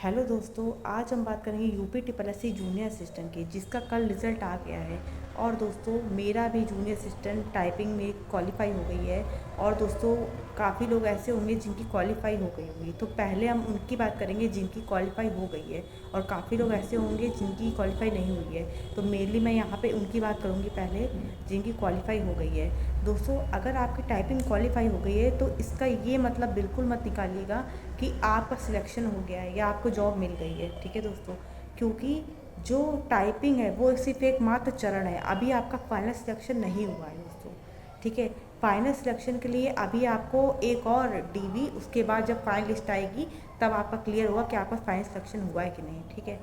Hello दोस्तों, आज हम बात करेंगे UP triple S C junior assistant की, जिसका कल रिज़ल्ट आ गया है। और दोस्तों मेरा भी जूनियर असिस्टेंट टाइपिंग में क्वालिफाई हो गई है। और दोस्तों काफ़ी लोग ऐसे होंगे जिनकी क्वालिफाई हो गई होगी, तो पहले हम उनकी बात करेंगे जिनकी क्वालिफाई हो गई है। और काफ़ी लोग ऐसे होंगे जिनकी क्वालिफाई नहीं हुई है, तो मेनली मैं यहाँ पे उनकी बात करूँगी पहले, जिनकी क्वालिफाई हो गई है। दोस्तों अगर आपकी टाइपिंग क्वालिफाई हो गई है तो इसका ये मतलब बिल्कुल मत निकालिएगा कि आपका सिलेक्शन हो गया है या आपको जॉब मिल गई है। ठीक है दोस्तों, क्योंकि जो टाइपिंग है वो सिर्फ एक मात्र चरण है, अभी आपका फाइनल सिलेक्शन नहीं हुआ है दोस्तों। ठीक है, फाइनल सिलेक्शन के लिए अभी आपको एक और डीवी, उसके बाद जब फाइनल लिस्ट आएगी तब आपका क्लियर होगा कि आपका फाइनल सिलेक्शन हुआ है कि नहीं। ठीक है,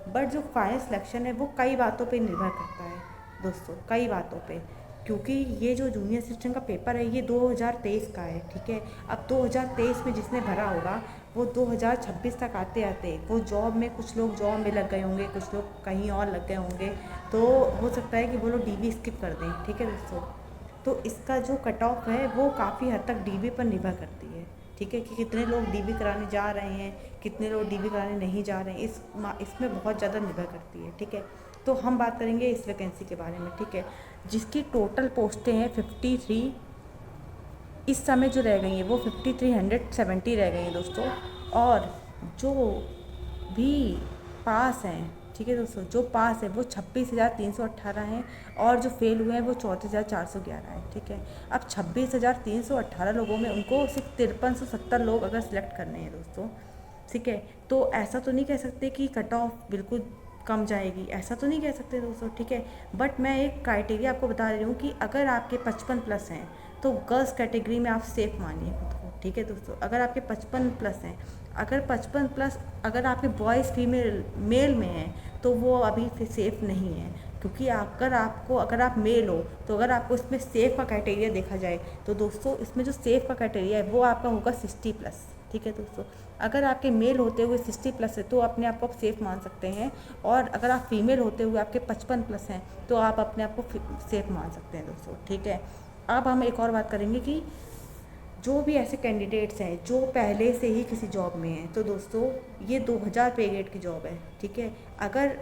बट जो फाइनल सिलेक्शन है वो कई बातों पे निर्भर करता है दोस्तों, कई बातों पे। क्योंकि ये जो जूनियर असिस्टेंट का पेपर है ये 2023 का है। ठीक है, अब 2023 में जिसने भरा होगा वो 2026 तक आते आते वो जॉब में, कुछ लोग जॉब में लग गए होंगे, कुछ लोग कहीं और लग गए होंगे, तो हो सकता है कि वो लोग डीवी स्किप कर दें। ठीक है दोस्तों, तो इसका जो कट ऑफ है वो काफ़ी हद तक डीवी पर निर्भर करती है। ठीक है, कि कितने लोग डीवी कराने जा रहे हैं, कितने लोग डीवी कराने नहीं जा रहे हैं, इसमें बहुत ज़्यादा निर्भर करती है। ठीक है, तो हम बात करेंगे इस वैकेंसी के बारे में। ठीक है, जिसकी टोटल पोस्टें हैं 53, इस समय जो रह गई हैं वो 5370 रह गई हैं दोस्तों। और जो भी पास हैं, ठीक है दोस्तों, जो पास है वो 26,318 हैं, और जो फेल हुए हैं वो 34,411 हैं। ठीक है, अब 26,318 लोगों में उनको सिर्फ 5370 लोग अगर सिलेक्ट करने हैं दोस्तों। ठीक है, तो ऐसा तो नहीं कह सकते कि कट ऑफ बिल्कुल कम जाएगी, ऐसा तो नहीं कह सकते दोस्तों। ठीक है, बट मैं एक क्राइटेरिया आपको बता रही हूँ कि अगर आपके 55 प्लस हैं तो गर्ल्स कैटेगरी में आप सेफ मानिए खुद को। ठीक है दोस्तों, अगर आपके 55 प्लस हैं, अगर 55 प्लस अगर आपके बॉयज़ फीमेल मेल में हैं तो वो अभी फिर सेफ़ नहीं है। क्योंकि अगर आप मेल हो तो अगर आपको इसमें सेफ़ का क्राइटेरिया देखा जाए तो दोस्तों इसमें जो सेफ़ का क्राइटेरिया है वो आपका होगा 60 प्लस। ठीक है दोस्तों, अगर आपके मेल होते हुए 60 प्लस है तो अपने आप को आप सेफ़ मान सकते हैं, और अगर आप फीमेल होते हुए आपके 55 प्लस हैं तो आप अपने आप को सेफ़ मान सकते हैं दोस्तों। ठीक है, अब हम एक और बात करेंगे कि जो भी ऐसे कैंडिडेट्स हैं जो पहले से ही किसी जॉब में हैं, तो दोस्तों ये 2000 पे ग्रेड की जॉब है। ठीक है, अगर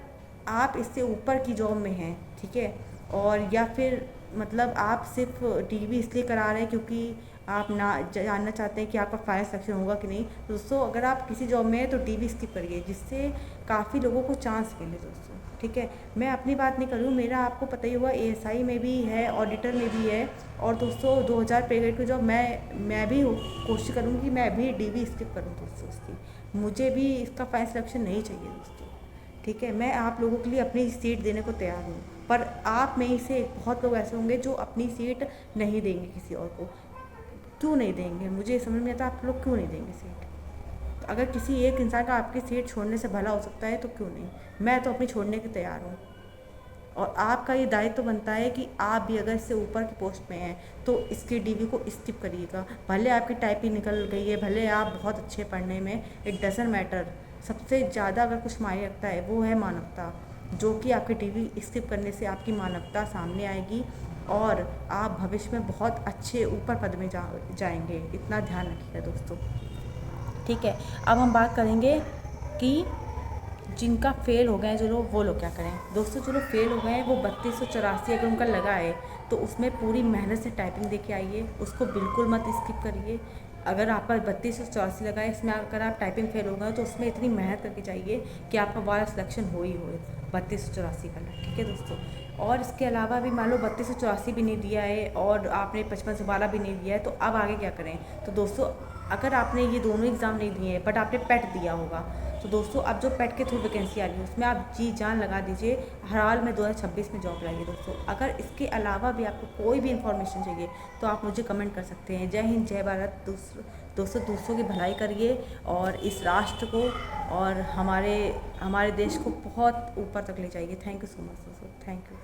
आप इससे ऊपर की जॉब में हैं, ठीक है, और या फिर मतलब आप सिर्फ डीवी इसलिए करा रहे हैं क्योंकि आप ना जानना चाहते हैं कि आपका फाइनल सिलेक्शन होगा कि नहीं, तो दोस्तों अगर आप किसी जॉब में हैं तो डीवी स्किप करिए, जिससे काफ़ी लोगों को चांस मिले दोस्तों। ठीक है, मैं अपनी बात नहीं कर रही हूँ, मेरा आपको पता ही होगा एएसआई में भी है, ऑडिटर में भी है। और दोस्तों 2000 पे ग्रेड की जॉब मैं भी कोशिश करूँगी कि मैं भी डीवी स्किप करूँ दोस्तों उसकी, मुझे भी इसका फाइनल सिलेक्शन नहीं चाहिए दोस्तों। ठीक है, मैं आप लोगों के लिए अपनी सीट देने को तैयार हूँ, पर आप में ही से बहुत लोग ऐसे होंगे जो अपनी सीट नहीं देंगे किसी और को। क्यों नहीं देंगे, मुझे ये समझ में आता आप लोग क्यों नहीं देंगे सीट। तो अगर किसी एक इंसान का आपकी सीट छोड़ने से भला हो सकता है तो क्यों नहीं, मैं तो अपनी छोड़ने के तैयार हूँ। और आपका ये दायित्व तो बनता है कि आप भी अगर इससे ऊपर की पोस्ट में हैं तो इसकी डीवी को स्किप करिएगा। भले आपकी टाइपिंग निकल गई है, भले आप बहुत अच्छे पढ़ने में, इट डजेंट मैटर। सबसे ज़्यादा अगर कुछ मायने रखता है वो है मानवता, जो कि आपकी डीवी स्किप करने से आपकी मानवता सामने आएगी और आप भविष्य में बहुत अच्छे ऊपर पद में जाएंगे। इतना ध्यान रखिएगा दोस्तों। ठीक है, अब हम बात करेंगे कि जिनका फेल हो गए हैं जो लोग, वो लोग क्या करें दोस्तों। जो लोग फेल हो गए हैं वो 3284 अगर उनका लगा है तो उसमें पूरी मेहनत से टाइपिंग दे के आइए, उसको बिल्कुल मत स्किप करिए। अगर आपका 3284 लगा है, इसमें अगर आप टाइपिंग फेल हो गए तो उसमें इतनी मेहनत करके जाइए कि आपका वाला सिलेक्शन हो ही हो 3284 का। ठीक है दोस्तों, और इसके अलावा भी मान लो 3284 भी नहीं दिया है और आपने 55 से 12 भी नहीं दिया है, तो अब आगे क्या करें। तो दोस्तों अगर आपने ये दोनों एग्ज़ाम नहीं दिए हैं बट आपने पेट दिया होगा, तो दोस्तों अब जो पेट के थ्रू वैकेंसी आ रही है उसमें आप जी जान लगा दीजिए, हर हाल में 2026 में जॉब लाइए दोस्तों। अगर इसके अलावा भी आपको कोई भी इन्फॉर्मेशन चाहिए तो आप मुझे कमेंट कर सकते हैं। जय हिंद, जय भारत दोस्तों, दूसरों की भलाई करिए और इस राष्ट्र को और हमारे देश को बहुत ऊपर तक ले जाइए। थैंक यू सो मच दोस्तों, थैंक यू।